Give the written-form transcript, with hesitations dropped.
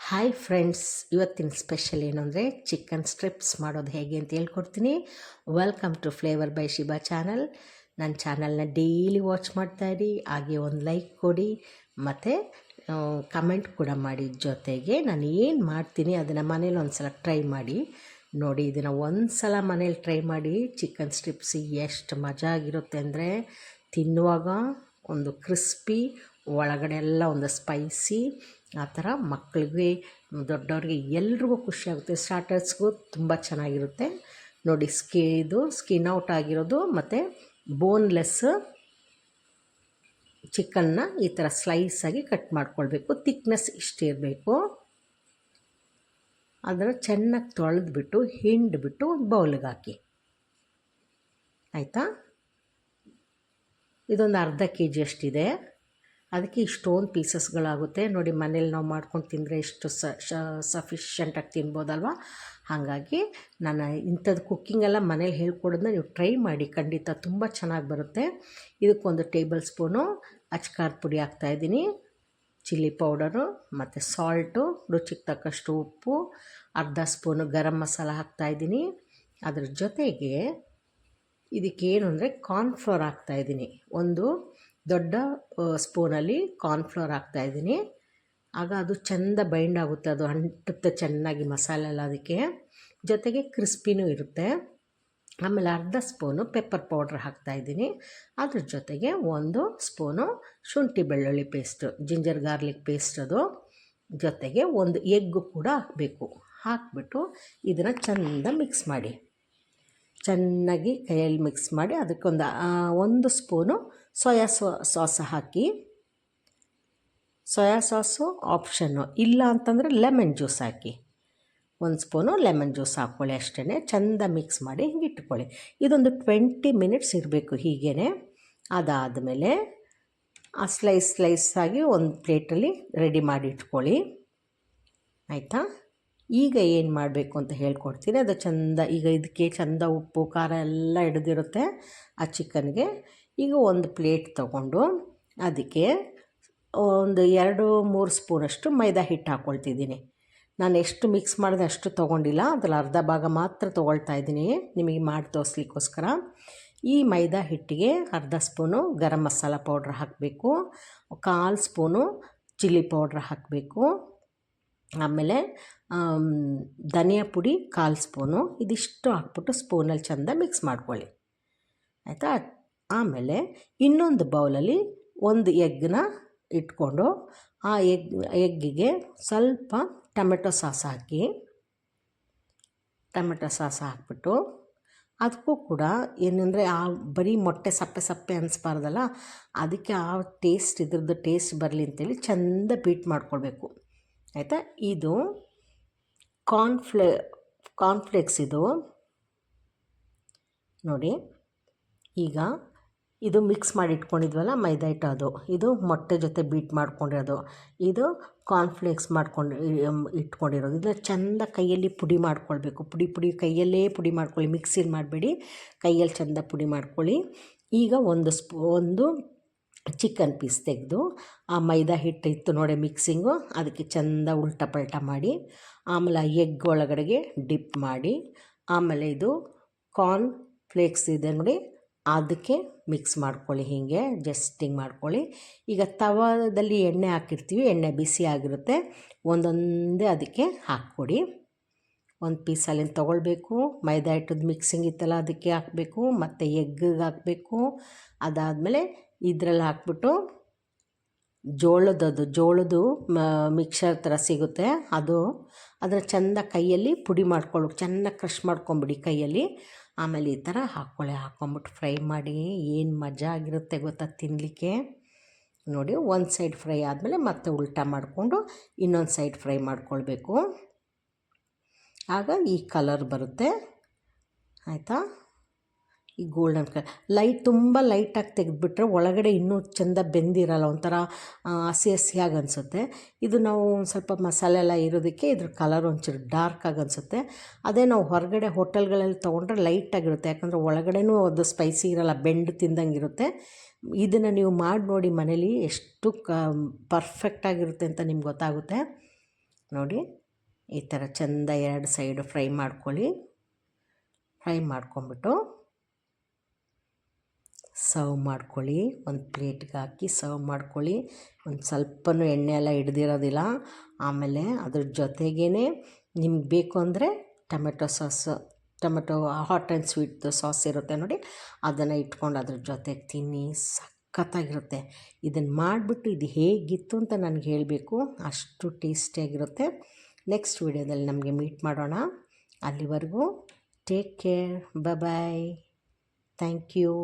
Hi friends, ಇವತ್ತಿನ special ಏನು ಅಂದರೆ ಚಿಕನ್ ಸ್ಟ್ರಿಪ್ಸ್ ಮಾಡೋದು ಹೇಗೆ ಅಂತ ಹೇಳ್ಕೊಡ್ತೀನಿ. Welcome to Flavour by Shiba channel. ನನ್ನ ಚಾನಲ್ನ ಡೈಲಿ ವಾಚ್ ಮಾಡ್ತಾಯಿರಿ, ಹಾಗೆ ಒಂದು ಲೈಕ್ ಕೊಡಿ ಮತ್ತು ಕಮೆಂಟ್ ಕೂಡ ಮಾಡಿ. ಜೊತೆಗೆ ನಾನು ಏನು ಮಾಡ್ತೀನಿ ಅದನ್ನು ಮನೇಲಿ ಒಂದು ಸಲ ಟ್ರೈ ಮಾಡಿ ನೋಡಿ. ಇದನ್ನು ಒಂದು ಸಲ ಮನೇಲಿ ಟ್ರೈ ಮಾಡಿ. ಚಿಕನ್ ಸ್ಟ್ರಿಪ್ಸ್ ಎಷ್ಟು ಮಜಾ ಆಗಿರುತ್ತೆ ಅಂದರೆ ತಿನ್ನುವಾಗ ಒಂದು ಕ್ರಿಸ್ಪಿ, ಒಳಗಡೆ ಎಲ್ಲ ಒಂದು ಸ್ಪೈಸಿ, ಆ ಥರ ಮಕ್ಕಳಿಗೆ ದೊಡ್ಡವ್ರಿಗೆ ಎಲ್ರಿಗೂ ಖುಷಿಯಾಗುತ್ತೆ. ಸ್ಟಾರ್ಟರ್ಸ್ಗೂ ತುಂಬ ಚೆನ್ನಾಗಿರುತ್ತೆ ನೋಡಿ. ಇದು ಸ್ಕಿನ್ ಔಟ್ ಆಗಿರೋದು ಮತ್ತು ಬೋನ್ಲೆಸ್ ಚಿಕನ್ನ ಈ ಥರ ಸ್ಲೈಸಾಗಿ ಕಟ್ ಮಾಡ್ಕೊಳ್ಬೇಕು. ತಿಕ್ನೆಸ್ ಇಷ್ಟಿರಬೇಕು. ಅದನ್ನು ಚೆನ್ನಾಗಿ ತೊಳೆದ್ಬಿಟ್ಟು ಹಿಂಡ್ಬಿಟ್ಟು ಒಂದು ಬೌಲಿಗೆ ಹಾಕಿ, ಆಯಿತಾ. ಇದೊಂದು ಅರ್ಧ ಕೆ ಜಿ ಅಷ್ಟಿದೆ, ಅದಕ್ಕೆ ಇಷ್ಟೊಂದು ಪೀಸಸ್ಗಳಾಗುತ್ತೆ ನೋಡಿ. ಮನೇಲಿ ನಾವು ಮಾಡ್ಕೊಂಡು ತಿಂದರೆ ಎಷ್ಟು ಸಫಿಷಿಯೆಂಟಾಗಿ ತಿನ್ಬೋದಲ್ವ. ಹಾಗಾಗಿ ನಾನು ಇಂಥದ್ದು ಕುಕ್ಕಿಂಗೆಲ್ಲ ಮನೇಲಿ ಹೇಳ್ಕೊಡೋದನ್ನ ನೀವು ಟ್ರೈ ಮಾಡಿ, ಖಂಡಿತ ತುಂಬ ಚೆನ್ನಾಗಿ ಬರುತ್ತೆ. ಇದಕ್ಕೊಂದು ಟೇಬಲ್ ಸ್ಪೂನು ಅಚ್ಕಾರದ ಪುಡಿ ಹಾಕ್ತಾಯಿದ್ದೀನಿ, ಚಿಲ್ಲಿ ಪೌಡರು ಮತ್ತು ಸಾಲ್ಟು, ರುಚಿಗೆ ತಕ್ಕಷ್ಟು ಉಪ್ಪು, ಅರ್ಧ ಸ್ಪೂನು ಗರಂ ಮಸಾಲ ಹಾಕ್ತಾಯಿದ್ದೀನಿ. ಅದ್ರ ಜೊತೆಗೆ ಇದಕ್ಕೇನು ಅಂದರೆ ಕಾರ್ನ್ಫ್ಲೋರ್ ಹಾಕ್ತಾಯಿದ್ದೀನಿ. ಒಂದು ದೊಡ್ಡ ಸ್ಪೂನಲ್ಲಿ ಕಾರ್ನ್ಫ್ಲೋರ್ ಹಾಕ್ತಾಯಿದ್ದೀನಿ. ಆಗ ಅದು ಚೆಂದ ಬೈಂಡ್ ಆಗುತ್ತೆ, ಅದು ಅಂಟುತ್ತೆ ಚೆನ್ನಾಗಿ ಮಸಾಲೆ ಎಲ್ಲ. ಅದಕ್ಕೆ ಜೊತೆಗೆ ಕ್ರಿಸ್ಪಿನೂ ಇರುತ್ತೆ. ಆಮೇಲೆ ಅರ್ಧ ಸ್ಪೂನು ಪೆಪ್ಪರ್ ಪೌಡ್ರ್ ಹಾಕ್ತಾಯಿದ್ದೀನಿ. ಅದ್ರ ಜೊತೆಗೆ ಒಂದು ಸ್ಪೂನು ಶುಂಠಿ ಬೆಳ್ಳುಳ್ಳಿ ಪೇಸ್ಟು, ಜಿಂಜರ್ ಗಾರ್ಲಿಕ್ ಪೇಸ್ಟ್, ಅದು ಜೊತೆಗೆ ಒಂದು ಎಗ್ಗು ಕೂಡ ಹಾಕಬೇಕು. ಹಾಕಿಬಿಟ್ಟು ಇದನ್ನು ಚೆಂದ ಮಿಕ್ಸ್ ಮಾಡಿ, ಚೆನ್ನಾಗಿ ಕೈಯಲ್ಲಿ ಮಿಕ್ಸ್ ಮಾಡಿ ಅದಕ್ಕೊಂದು ಒಂದು ಸ್ಪೂನು ಸೋಯಾ ಸಾಸ್ ಹಾಕಿ. ಸೋಯಾ ಸಾಸು ಆಪ್ಷನ್ನು, ಇಲ್ಲ ಅಂತಂದರೆ ಲೆಮನ್ ಜ್ಯೂಸ್ ಹಾಕಿ. ಒಂದು ಸ್ಪೂನು ಲೆಮನ್ ಜ್ಯೂಸ್ ಹಾಕ್ಕೊಳ್ಳಿ, ಅಷ್ಟೇ. ಚೆಂದ ಮಿಕ್ಸ್ ಮಾಡಿ ಹಿಂಗೆ ಇಟ್ಕೊಳ್ಳಿ. ಇದೊಂದು 20 ಮಿನಿಟ್ಸ್ ಇರಬೇಕು ಹೀಗೇ. ಅದಾದಮೇಲೆ ಆ ಸ್ಲೈಸಾಗಿ ಒಂದು ಪ್ಲೇಟಲ್ಲಿ ರೆಡಿ ಮಾಡಿ ಇಟ್ಕೊಳ್ಳಿ, ಆಯಿತಾ. ಈಗ ಏನು ಮಾಡಬೇಕು ಅಂತ ಹೇಳ್ಕೊಡ್ತೀನಿ. ಅದು ಚೆಂದ, ಈಗ ಇದಕ್ಕೆ ಚೆಂದ ಉಪ್ಪು ಖಾರ ಎಲ್ಲ ಹಿಡಿದಿರುತ್ತೆ ಆ ಚಿಕನ್ಗೆ. ಈಗ ಒಂದು ಪ್ಲೇಟ್ ತೊಗೊಂಡು ಅದಕ್ಕೆ ಒಂದು 2-3 ಸ್ಪೂನಷ್ಟು ಮೈದಾ ಹಿಟ್ಟು ಹಾಕ್ಕೊಳ್ತಿದ್ದೀನಿ. ನಾನು ಎಷ್ಟು ಮಿಕ್ಸ್ ಮಾಡಿದೆ ಅಷ್ಟು ತೊಗೊಂಡಿಲ್ಲ, ಅದ್ರಲ್ಲಿ ಅರ್ಧ ಭಾಗ ಮಾತ್ರ ತೊಗೊಳ್ತಾ ಇದ್ದೀನಿ ನಿಮಗೆ ಮಾಡಿ ತೋರಿಸ್ಲಿಕ್ಕೋಸ್ಕರ. ಈ ಮೈದಾ ಹಿಟ್ಟಿಗೆ ಅರ್ಧ ಸ್ಪೂನು ಗರಂ ಮಸಾಲ ಪೌಡ್ರ್ ಹಾಕಬೇಕು, 1/4 ಸ್ಪೂನು ಚಿಲ್ಲಿ ಪೌಡ್ರ್ ಹಾಕಬೇಕು, ಆಮೇಲೆ ಧನಿಯಾ ಪುಡಿ 1/4 ಸ್ಪೂನು. ಇದಿಷ್ಟು ಹಾಕ್ಬಿಟ್ಟು ಸ್ಪೂನಲ್ಲಿ ಚೆಂದ ಮಿಕ್ಸ್ ಮಾಡ್ಕೊಳ್ಳಿ, ಆಯಿತಾ. ಆಮೇಲೆ ಇನ್ನೊಂದು ಬೌಲಲ್ಲಿ ಒಂದು ಎಗ್ಗನ್ನ ಇಟ್ಕೊಂಡು ಆ ಎಗ್ಗಿಗೆ ಸ್ವಲ್ಪ ಟೊಮೆಟೊ ಸಾಸ್ ಹಾಕಿ, ಟೊಮೆಟೊ ಸಾಸ್ ಹಾಕ್ಬಿಟ್ಟು ಅದಕ್ಕೂ ಕೂಡ ಏನಂದರೆ ಆ ಬರೀ ಮೊಟ್ಟೆ ಸಪ್ಪೆ ಅನಿಸ್ಬಾರ್ದಲ್ಲ, ಅದಕ್ಕೆ ಆ ಟೇಸ್ಟ್, ಇದ್ರದ್ದು ಟೇಸ್ಟ್ ಬರಲಿ ಅಂತೇಳಿ ಚೆಂದ ಬೀಟ್ ಮಾಡ್ಕೊಳ್ಬೇಕು, ಆಯಿತಾ. ಇದು ಕಾರ್ನ್ಫ್ಲೇಕ್ಸ್ ಇದು ನೋಡಿ. ಈಗ ಇದು ಮಿಕ್ಸ್ ಮಾಡಿ ಇಟ್ಕೊಂಡಿದ್ವಲ್ಲ ಮೈದಾ ಹಿಟ್ಟು, ಅದು ಇದು ಮೊಟ್ಟೆ ಜೊತೆ ಬೀಟ್ ಮಾಡ್ಕೊಂಡಿರೋದು. ಇದು ಕಾರ್ನ್ಫ್ಲೇಕ್ಸ್ ಇಟ್ಕೊಂಡಿರೋದು. ಇದನ್ನ ಚೆಂದ ಕೈಯಲ್ಲಿ ಪುಡಿ ಮಾಡ್ಕೊಳ್ಬೇಕು. ಪುಡಿ ಕೈಯಲ್ಲೇ ಪುಡಿ ಮಾಡ್ಕೊಳ್ಳಿ, ಮಿಕ್ಸಿಲಿ ಮಾಡಬೇಡಿ, ಕೈಯಲ್ಲಿ ಚೆಂದ ಪುಡಿ ಮಾಡ್ಕೊಳ್ಳಿ. ಈಗ ಒಂದು ಚಿಕನ್ ಪೀಸ್ ತೆಗೆದು ಆ ಮೈದಾ ಹಿಟ್ಟು ಇತ್ತು ನೋಡಿ ಮಿಕ್ಸಿಂಗು, ಅದಕ್ಕೆ ಚೆಂದ ಉಲ್ಟಾ ಪಲ್ಟಾ ಮಾಡಿ, ಆಮೇಲೆ ಆ ಎಗ್ ಒಳಗಡೆಗೆ ಡಿಪ್ ಮಾಡಿ, ಆಮೇಲೆ ಇದು ಕಾರ್ನ್ ಫ್ಲೇಕ್ಸ್ ಇದೆ ನೋಡಿ ಅದಕ್ಕೆ ಮಿಕ್ಸ್ ಮಾಡ್ಕೊಳ್ಳಿ, ಹೀಗೆ ಜಸ್ಟ್ ಹಿಂಗೆ ಮಾಡ್ಕೊಳ್ಳಿ. ಈಗ ತವಾದಲ್ಲಿ ಎಣ್ಣೆ ಹಾಕಿರ್ತೀವಿ, ಎಣ್ಣೆ ಬಿಸಿ ಆಗಿರುತ್ತೆ, ಒಂದೊಂದೇ ಅದಕ್ಕೆ ಹಾಕ್ಕೊಡಿ. ಒಂದು ಪೀಸ್ ಅಲ್ಲಿಂದ ತೊಗೊಳ್ಬೇಕು, ಮೈದಾ ಹಿಟ್ಟದ್ದು ಮಿಕ್ಸಿಂಗ್ ಇತ್ತಲ್ಲ ಅದಕ್ಕೆ ಹಾಕಬೇಕು, ಮತ್ತು ಎಗ್ಗಿಗೆ ಹಾಕಬೇಕು. ಅದಾದಮೇಲೆ ಇದರಲ್ಲಿ ಹಾಕ್ಬಿಟ್ಟು ಜೋಳದ್ದು ಮಿಕ್ಸರ್ ಥರ ಸಿಗುತ್ತೆ, ಅದನ್ನು ಚೆಂದ ಕೈಯಲ್ಲಿ ಪುಡಿ ಮಾಡ್ಕೊಳ್ಳೋಕೆ ಚೆನ್ನಾಗಿ ಕ್ರಷ್ ಮಾಡ್ಕೊಂಬಿಡಿ ಕೈಯಲ್ಲಿ. ಆಮೇಲೆ ಈ ಥರ ಹಾಕ್ಕೊಂಬಿಟ್ಟು ಫ್ರೈ ಮಾಡಿ, ಏನು ಮಜಾ ಆಗಿರುತ್ತೆ ಗೊತ್ತಾ ತಿನ್ನಲಿಕ್ಕೆ. ನೋಡಿ, ಒಂದು ಸೈಡ್ ಫ್ರೈ ಆದಮೇಲೆ ಮತ್ತೆ ಉಲ್ಟಾ ಮಾಡಿಕೊಂಡು ಇನ್ನೊಂದು ಸೈಡ್ ಫ್ರೈ ಮಾಡ್ಕೊಳ್ಬೇಕು, ಆಗ ಈ ಕಲರ್ ಬರುತ್ತೆ, ಆಯಿತಾ. ಈ ಗೋಲ್ಡನ್ ಕಲರ್ ತುಂಬ ಲೈಟಾಗಿ ತೆಗೆದುಬಿಟ್ರೆ ಒಳಗಡೆ ಇನ್ನೂ ಚೆಂದ ಬೆಂದಿರಲ್ಲ, ಒಂಥರ ಹಸಿಯಾಗಿ ಅನಿಸುತ್ತೆ. ಇದು ನಾವು ಒಂದು ಸ್ವಲ್ಪ ಮಸಾಲೆ ಎಲ್ಲ ಇರೋದಕ್ಕೆ ಇದ್ರ ಕಲರ್ ಒಂಚೂರು ಡಾರ್ಕಾಗಿ ಅನಿಸುತ್ತೆ. ಅದೇ ನಾವು ಹೊರಗಡೆ ಹೋಟೆಲ್ಗಳಲ್ಲಿ ತೊಗೊಂಡ್ರೆ ಲೈಟಾಗಿರುತ್ತೆ, ಯಾಕಂದರೆ ಒಳಗಡೆನೂ ಅದು ಸ್ಪೈಸಿ ಇರೋಲ್ಲ, ಬೆಂಡು ತಿಂದಂಗೆ ಇರುತ್ತೆ. ಇದನ್ನು ನೀವು ಮಾಡಿ ನೋಡಿ ಮನೇಲಿ, ಎಷ್ಟು ಪರ್ಫೆಕ್ಟಾಗಿರುತ್ತೆ ಅಂತ ನಿಮ್ಗೆ ಗೊತ್ತಾಗುತ್ತೆ ನೋಡಿ ಈ ಥರ ಚೆಂದ 2 ಸೈಡು ಫ್ರೈ ಮಾಡ್ಕೊಳ್ಳಿ. ಫ್ರೈ ಮಾಡ್ಕೊಂಬಿಟ್ಟು ಸರ್ವ್ ಮಾಡ್ಕೊಳ್ಳಿ. ಒಂದು ಪ್ಲೇಟ್ಗೆ ಹಾಕಿ ಸರ್ವ್ ಮಾಡ್ಕೊಳ್ಳಿ. ಒಂದು ಸ್ವಲ್ಪನೂ ಎಣ್ಣೆ ಎಲ್ಲ ಹಿಡ್ದಿರೋದಿಲ್ಲ. ಆಮೇಲೆ ಅದ್ರ ಜೊತೆಗೇ ನಿಮ್ಗೆ ಬೇಕು ಅಂದರೆ tomato tomato hot and sweet sauce ಇರುತ್ತೆ ನೋಡಿ, ಅದನ್ನು ಇಟ್ಕೊಂಡು ಅದ್ರ ಜೊತೆಗೆ ತಿನ್ನಿ, ಸಖತ್ತಾಗಿರುತ್ತೆ. ಇದನ್ನು ಮಾಡಿಬಿಟ್ಟು ಇದು ಹೇಗಿತ್ತು ಅಂತ ನನಗೆ ಹೇಳಬೇಕು, ಅಷ್ಟು ಟೇಸ್ಟಿಯಾಗಿರುತ್ತೆ. ನೆಕ್ಸ್ಟ್ ವೀಡಿಯೋದಲ್ಲಿ ನಮಗೆ ಮೀಟ್ ಮಾಡೋಣ. ಅಲ್ಲಿವರೆಗೂ take care, bye. Thank you.